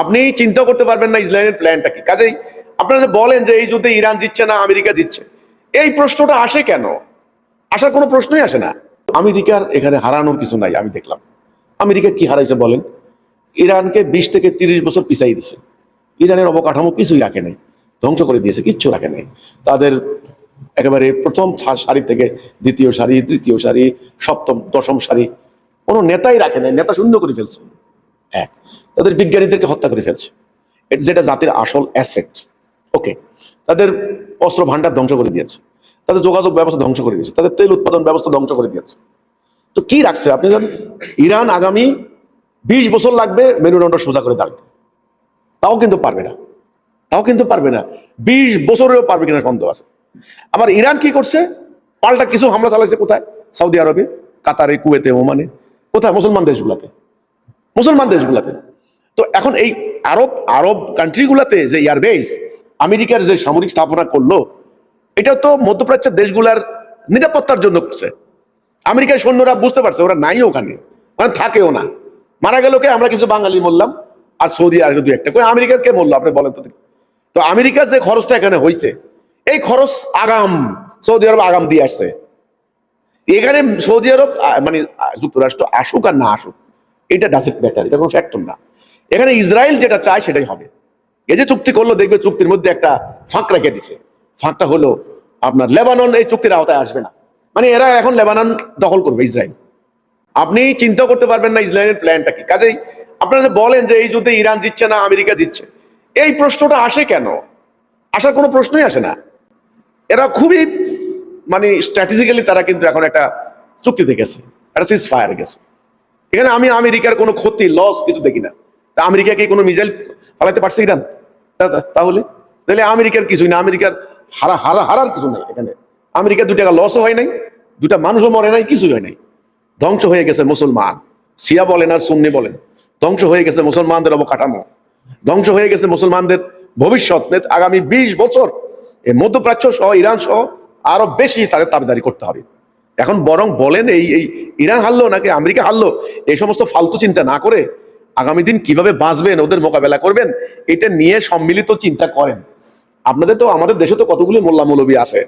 আপনি চিন্তা করতে পারবেন না ইসরায়েলের প্ল্যানটা কি। কাজেই আপনারা যে বলেন যে এই যুদ্ধে ইরান জিতছে না আমেরিকা জিতছে, এই প্রশ্নটা আসে কেন? আসার কোনো প্রশ্নই আসে না। আমেরিকার এখানে হারানোর কিছু নাই। আমি দেখলাম আমেরিকা কি হারাইছে বলেন। ইরানকে 20 থেকে 30 বছর পিছাই দিছে। ইরানের অবকাঠামো কিছুই রাখে নাই, ধ্বংস করে দিয়েছে, কিচ্ছু রাখে নাই। তাদের একেবারে প্রথম সারি থেকে দ্বিতীয় সারি, তৃতীয় সারি, সপ্তম দশম সারি কোনো নেতাই রাখে নাই, নেতা শূন্য করে ফেলছে। এক, তাদের বিজ্ঞানীদেরকে হত্যা করে ফেলছে, এটা যেটা জাতির আসল অ্যাসেট। ওকে, তাদের অস্ত্র ভান্ডার ধ্বংস করে দিয়েছে, তাদের যোগাযোগ ব্যবস্থা ধ্বংস করে দিয়েছে, তাদের তেল উৎপাদন ব্যবস্থা ধ্বংস করে দিয়েছে। তো কি রাখছে? আপনি জানেন ইরান আগামী 20 বছর লাগবে মেরুদণ্ড সোজা করে দাঁড়াতে, তাও কিন্তু পারবে না, তাও কিন্তু পারবে না। 20 বছরেও পারবে কিনা সন্দেহ আছে। আবার ইরান কি করছে? পাল্টা কিছু হামলা চালাইছে। কোথায়? সৌদি আরবে, কাতারে, কুয়েতে, ওমানে। কোথায়? মুসলমান দেশগুলাতে, মুসলমান দেশগুলাতে। তো এখন এই আরব আরব কান্ট্রিগুলাতে যে এয়ারবেস আমেরিকার যে সামরিক স্থাপনা করলো, এটা তো মধ্যপ্রাচ্যের দেশগুলার নিরাপত্তার জন্য করছে। আমেরিকার সৈন্যরা বুঝতে পারছে ওরা নাই ওখানে, মানে থাকেও না। মারা গেল কে? আমরা কিছু বাঙালি মরলাম, আর সৌদি আরবে দু একটা। কই আমেরিকার কে মরলো আপনি বলেন তো? তো আমেরিকার যে খরচটা এখানে হয়েছে, এই খরচ আগাম সৌদি আরব আগাম দিয়ে আসছে। এখানে সৌদি আরব মানে যুক্তরাষ্ট্র আসুক আর না আসুক, এটা ডাজেন্ট ম্যাটার, এটা কোনো ফ্যাক্টর না। এখানে ইসরায়েল যেটা চায় সেটাই হবে। এই যে চুক্তি করলো, দেখবে চুক্তির মধ্যে একটা ফাঁক রেখে দিছে। ফাঁকটা হলো আপনার লেবানন এই চুক্তির আওতায় আসবে না, মানে এরা এখন লেবানন দখল করবে ইসরায়েল। আপনি চিন্তা করতে পারবেন না ইসরায়েলের প্ল্যানটা কি। কাজেই আপনারা যে বলেন যে এই যুদ্ধে ইরান জিতছে না আমেরিকা জিতছে, এই প্রশ্নটা আসে কেন? আসার কোনো প্রশ্নই আসে না। এরা খুবই মানে স্ট্র্যাটেজিক্যালি তারা কিন্তু এখন একটা চুক্তিতে গেছে, একটা সিজ ফায়ার গেছে। এখানে আমি আমেরিকার কোনো ক্ষতি লস কিছু দেখি না। তা আমেরিকাকে কোনো মিসাইল ফালাইতে পারছে ইরান? তাহলে তাহলে আমেরিকার কিছুই না, আমেরিকার হারার কিছু নাই এখানে। আমেরিকার 2 টাকা লসও হয় নাই, 2টা মানুষও মরে নাই, কিছুই হয় নাই। ধ্বংস হয়ে গেছে মুসলমান, শিয়া বলেন আর সুন্নি বলেন, ধ্বংস হয়ে গেছে মুসলমানদের অবকাঠামো, ধ্বংস হয়ে গেছে মুসলমানদের ভবিষ্যৎ। আগামী 20 বছর এই মধ্যপ্রাচ্য সহ ইরান সহ আরো বেশি তাদের তাবেদারি করতে হবে। এখন বরং বলেন এই এই ইরান হারলো নাকি আমেরিকা হারলো, এই সমস্ত ফালতু চিন্তা না করে আগামী দিন কিভাবে বাঁচবেন, ওদের মোকাবেলা করবেন, এটা নিয়ে সম্মিলিত চিন্তা করেন। আপনাদের তো আমাদের দেশে তো কতগুলি মোল্লা মৌলবী আছে,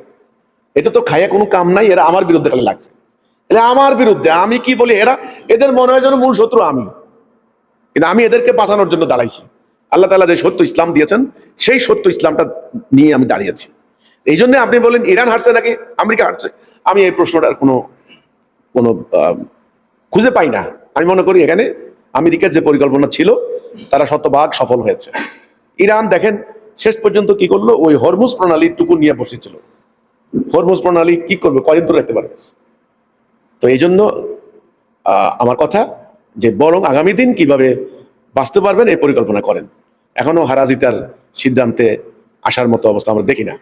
এটা তো খাইয়া কোনো কাম নাই। এরা আমার বিরুদ্ধে খালি লাগছে, এরা আমার বিরুদ্ধে। আমি কি বলি, এরা এদের মনে হয় যেন মূল শত্রু আমি, কিন্তু আমি এদেরকে বাঁচানোর জন্য দাঁড়াইছি। আল্লাহ তাআলা যে সত্য ইসলাম দিয়েছেন, সেই সত্য ইসলামটা নিয়ে আমি দাঁড়িয়েছি। এই জন্য আপনি বলেন ইরান হারছে নাকি আমেরিকা হারছে, আমি এই প্রশ্নটার কোনো কোনো খুঁজে পাই না। আমি মনে করি এখানে আমেরিকার যে পরিকল্পনা ছিল তারা শতভাগ সফল হয়েছে। ইরান দেখেন শেষ পর্যন্ত কি করলো, ওই হরমুজ প্রণালীর টুকু নিয়ে বসেছিল। হরমুজ প্রণালী কি করবে, কয়দিন ধরে রাখতে পারে? তো এই জন্য আমার কথা যে বরং আগামী দিন কিভাবে বাঁচতে পারবেন এই পরিকল্পনা করেন। এখনো হারাজিতার সিদ্ধান্তে আসার মতো অবস্থা আমরা দেখি না।